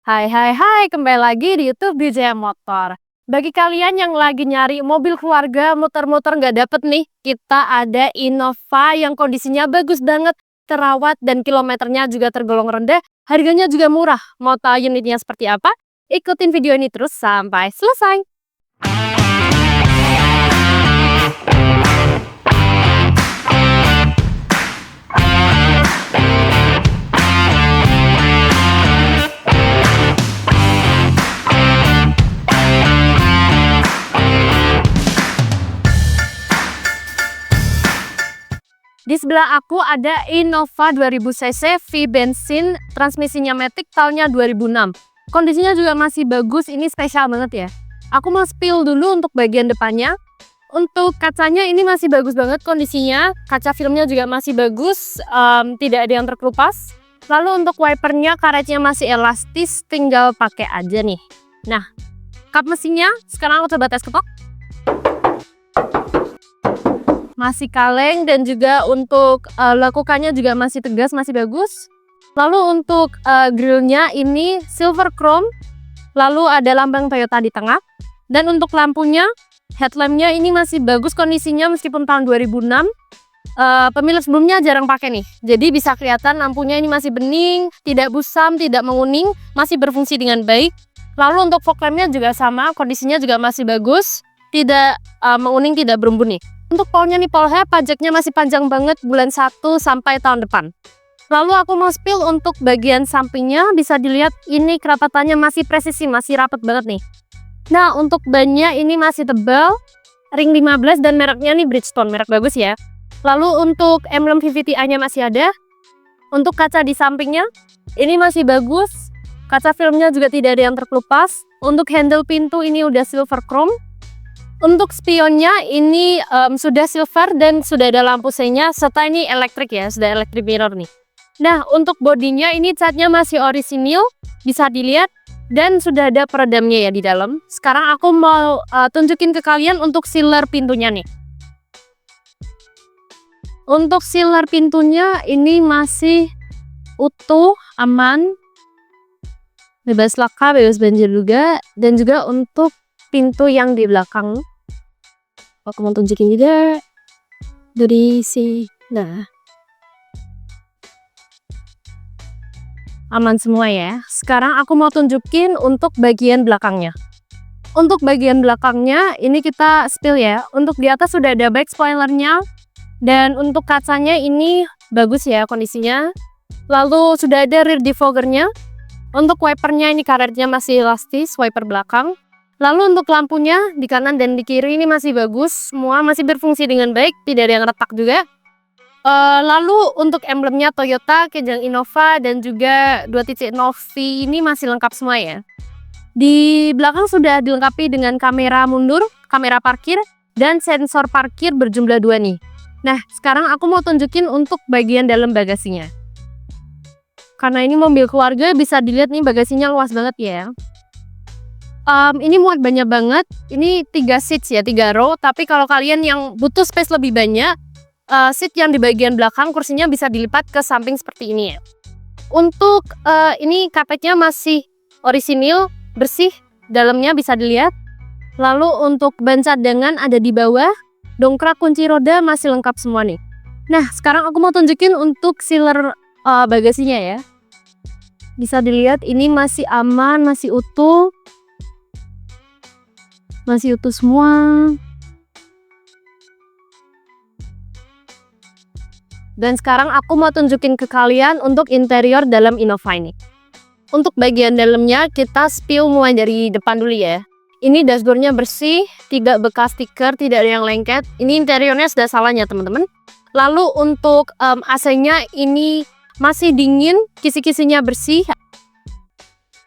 Hai, kembali lagi di YouTube DJ Motor. Bagi kalian yang lagi nyari mobil keluarga muter-muter nggak dapet nih, kita ada Innova yang kondisinya bagus banget, terawat dan kilometernya juga tergolong rendah, harganya juga murah. Mau tahu unitnya seperti apa? Ikutin video ini terus sampai selesai. Di sebelah aku ada Innova 2000 cc V bensin, transmisinya matic, tahunnya 2006. Kondisinya juga masih bagus, ini spesial banget ya. Aku mau spill dulu untuk bagian depannya. Untuk kacanya ini masih bagus banget kondisinya, kaca filmnya juga masih bagus, tidak ada yang terkelupas. Lalu untuk wipernya, karetnya masih elastis, tinggal pakai aja nih. Nah, kap mesinnya sekarang aku coba tes ketok. Masih kaleng dan juga untuk lekukannya juga masih tegas, masih bagus. Lalu untuk grillnya ini silver chrome, lalu ada lambang Toyota di tengah. Dan untuk lampunya, headlampnya ini masih bagus kondisinya meskipun tahun 2006. Pemilik sebelumnya jarang pakai nih, jadi bisa kelihatan lampunya ini masih bening, tidak busam, tidak menguning, masih berfungsi dengan baik. Lalu untuk fog lampnya juga sama, kondisinya juga masih bagus, tidak menguning, tidak berembun nih. Untuk polnya nih, polnya pajaknya masih panjang banget, bulan 1 sampai tahun depan. Lalu aku mau spill untuk bagian sampingnya, bisa dilihat ini kerapatannya masih presisi, masih rapat banget nih. Nah, untuk bannya ini masih tebal, ring 15 dan mereknya nih Bridgestone, merek bagus ya. Lalu untuk emblem VVTi-nya masih ada. Untuk kaca di sampingnya, ini masih bagus, kaca filmnya juga tidak ada yang terkelupas. Untuk handle pintu ini udah silver chrome. Untuk spionnya ini sudah silver dan sudah ada lampu senya, serta ini elektrik ya, sudah electric mirror nih. Nah, untuk bodinya ini catnya masih orisinil, bisa dilihat, dan sudah ada peredamnya ya di dalam. Sekarang aku mau tunjukin ke kalian untuk sealer pintunya nih. Untuk sealer pintunya ini masih utuh, aman, bebas laka, bebas banjir juga, dan juga untuk pintu yang di belakang. Aku mau tunjukin juga dari nah, aman semua ya. Sekarang aku mau tunjukin untuk bagian belakangnya. Untuk bagian belakangnya ini kita spill ya. Untuk di atas sudah ada back spoilernya, dan untuk kacanya ini bagus ya kondisinya. Lalu sudah ada rear defoggernya. Untuk wipernya ini karetnya masih elastis, wiper belakang. Lalu untuk lampunya di kanan dan di kiri ini masih bagus, semua masih berfungsi dengan baik, tidak ada yang retak juga. Lalu untuk emblemnya Toyota, Kejang Innova, dan juga 2.0V ini masih lengkap semua ya. Di belakang sudah dilengkapi dengan kamera mundur, kamera parkir, dan sensor parkir berjumlah 2 nih. Nah, sekarang aku mau tunjukin untuk bagian dalam bagasinya. Karena ini mobil keluarga, bisa dilihat nih bagasinya luas banget ya. Ini muat banyak banget, ini 3 seats ya, 3 row, tapi kalau kalian yang butuh space lebih banyak, seat yang di bagian belakang kursinya bisa dilipat ke samping seperti ini ya. Untuk ini karpetnya masih orisinil, bersih, dalamnya bisa dilihat. Lalu untuk ban cadangan ada di bawah, dongkrak kunci roda masih lengkap semua nih. Nah, sekarang aku mau tunjukin untuk sealer bagasinya ya. Bisa dilihat ini masih aman, masih utuh. Masih utuh semua. Dan sekarang aku mau tunjukin ke kalian untuk interior dalam Innova ini. Untuk bagian dalamnya kita spill mulai dari depan dulu ya. Ini dashboardnya bersih, tidak bekas stiker, tidak ada yang lengket. Ini interiornya sudah salahnya teman-teman. Lalu untuk AC-nya ini masih dingin, kisi-kisinya bersih.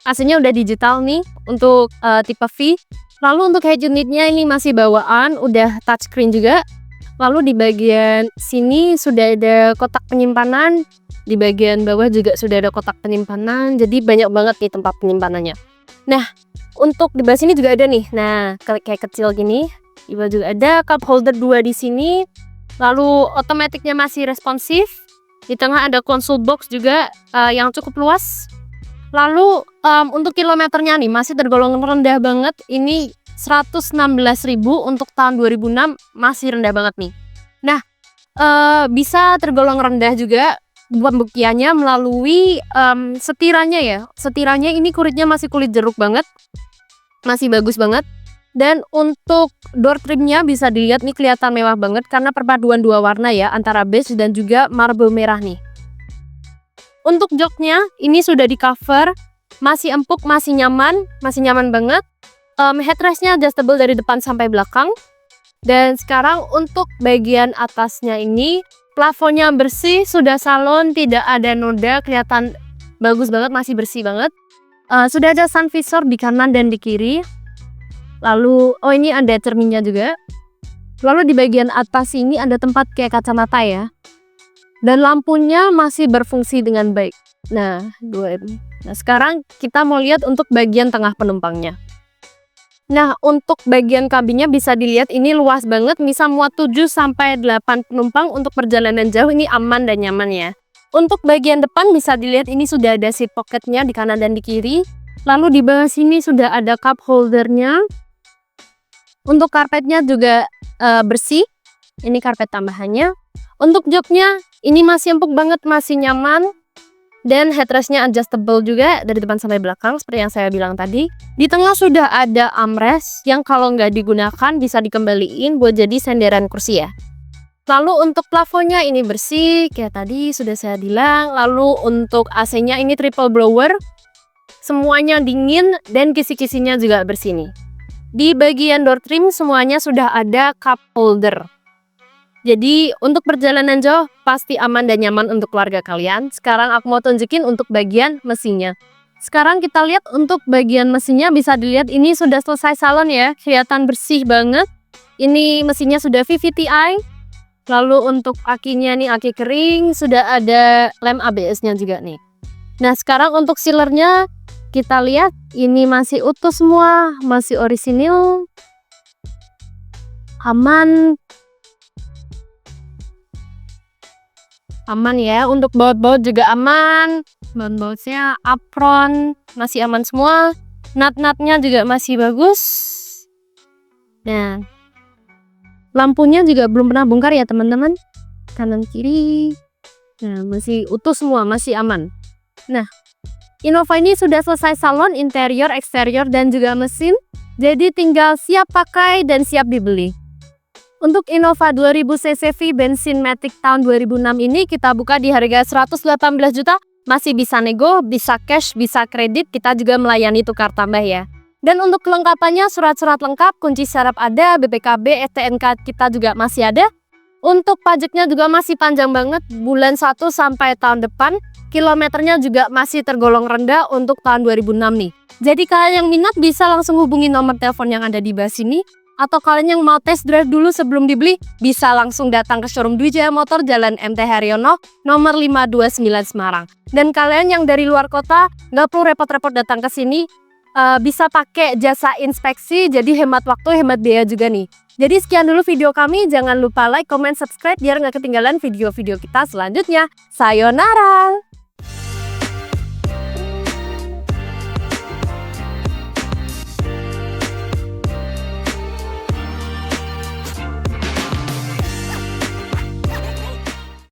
AC-nya udah digital nih untuk tipe V. Lalu untuk head unitnya ini masih bawaan, udah touchscreen juga. Lalu di bagian sini sudah ada kotak penyimpanan, di bagian bawah juga sudah ada kotak penyimpanan, jadi banyak banget nih tempat penyimpanannya. Nah, untuk di bawah sini juga ada nih, nah kayak kecil gini, di bawah juga ada cup holder 2 di sini. Lalu otomatiknya masih responsif, di tengah ada console box juga yang cukup luas. Lalu untuk kilometernya nih masih tergolong rendah banget. Ini 116.000 untuk tahun 2006 masih rendah banget nih. Nah, bisa tergolong rendah juga pembuktiannya melalui setirannya ya. Setirannya ini kulitnya masih kulit jeruk banget. Masih bagus banget. Dan untuk door trimnya bisa dilihat nih kelihatan mewah banget karena perpaduan dua warna ya, antara beige dan juga marble merah nih. Untuk joknya ini sudah di cover, masih empuk, masih nyaman banget. Headrestnya adjustable dari depan sampai belakang. Dan sekarang untuk bagian atasnya ini plafonnya bersih, sudah salon, tidak ada noda, kelihatan bagus banget, masih bersih banget. Sudah ada sun visor di kanan dan di kiri. Lalu ini ada cerminnya juga. Lalu di bagian atas ini ada tempat kayak kacamata ya. Dan lampunya masih berfungsi dengan baik. Nah, sekarang kita mau lihat untuk bagian tengah penumpangnya. Nah, untuk bagian kabinnya bisa dilihat ini luas banget, bisa muat 7-8 penumpang untuk perjalanan jauh, ini aman dan nyaman ya. Untuk bagian depan bisa dilihat ini sudah ada seat pocketnya di kanan dan di kiri. Lalu di bawah sini sudah ada cup holdernya. Untuk karpetnya juga bersih, ini karpet tambahannya. Untuk joknya ini masih empuk banget, masih nyaman. Dan headrestnya adjustable juga dari depan sampai belakang seperti yang saya bilang tadi. Di tengah sudah ada armrest yang kalau nggak digunakan bisa dikembaliin buat jadi senderan kursi ya. Lalu untuk plafonnya ini bersih kayak tadi sudah saya bilang. Lalu untuk AC-nya ini triple blower. Semuanya dingin dan kisi-kisinya juga bersih nih. Di bagian door trim semuanya sudah ada cup holder. Jadi untuk perjalanan jauh pasti aman dan nyaman untuk keluarga kalian. Sekarang aku mau tunjukin untuk bagian mesinnya. Sekarang kita lihat untuk bagian mesinnya, bisa dilihat ini sudah selesai salon ya. Kelihatan bersih banget. Ini mesinnya sudah VVTi. Lalu untuk akinya nih, aki kering, sudah ada lem ABS-nya juga nih. Nah sekarang untuk sealernya kita lihat ini masih utuh semua, masih orisinil. Aman ya, untuk baut-baut juga aman. Baut-bautnya apron masih aman semua. Nut-nutnya juga masih bagus. Nah, lampunya juga belum pernah bongkar ya teman-teman. Kanan kiri. Nah, masih utuh semua, masih aman. Nah, Innova ini sudah selesai salon, interior, eksterior, dan juga mesin. Jadi tinggal siap pakai dan siap dibeli. Untuk Innova 2000cc V bensin Matic tahun 2006 ini kita buka di harga 118 juta. Masih bisa nego, bisa cash, bisa kredit. Kita juga melayani tukar tambah ya. Dan untuk kelengkapannya surat-surat lengkap, kunci serap ada, BPKB, STNK kita juga masih ada. Untuk pajaknya juga masih panjang banget, bulan 1 sampai tahun depan. Kilometernya juga masih tergolong rendah untuk tahun 2006 nih. Jadi kalian yang minat bisa langsung hubungi nomor telepon yang ada di bawah sini. Atau kalian yang mau test drive dulu sebelum dibeli, bisa langsung datang ke showroom Dwi Jaya Motor Jalan MT Haryono, nomor 529 Semarang. Dan kalian yang dari luar kota, nggak perlu repot-repot datang ke sini, bisa pakai jasa inspeksi, jadi hemat waktu, hemat biaya juga nih. Jadi sekian dulu video kami, jangan lupa like, comment, subscribe, biar nggak ketinggalan video-video kita selanjutnya. Sayonara!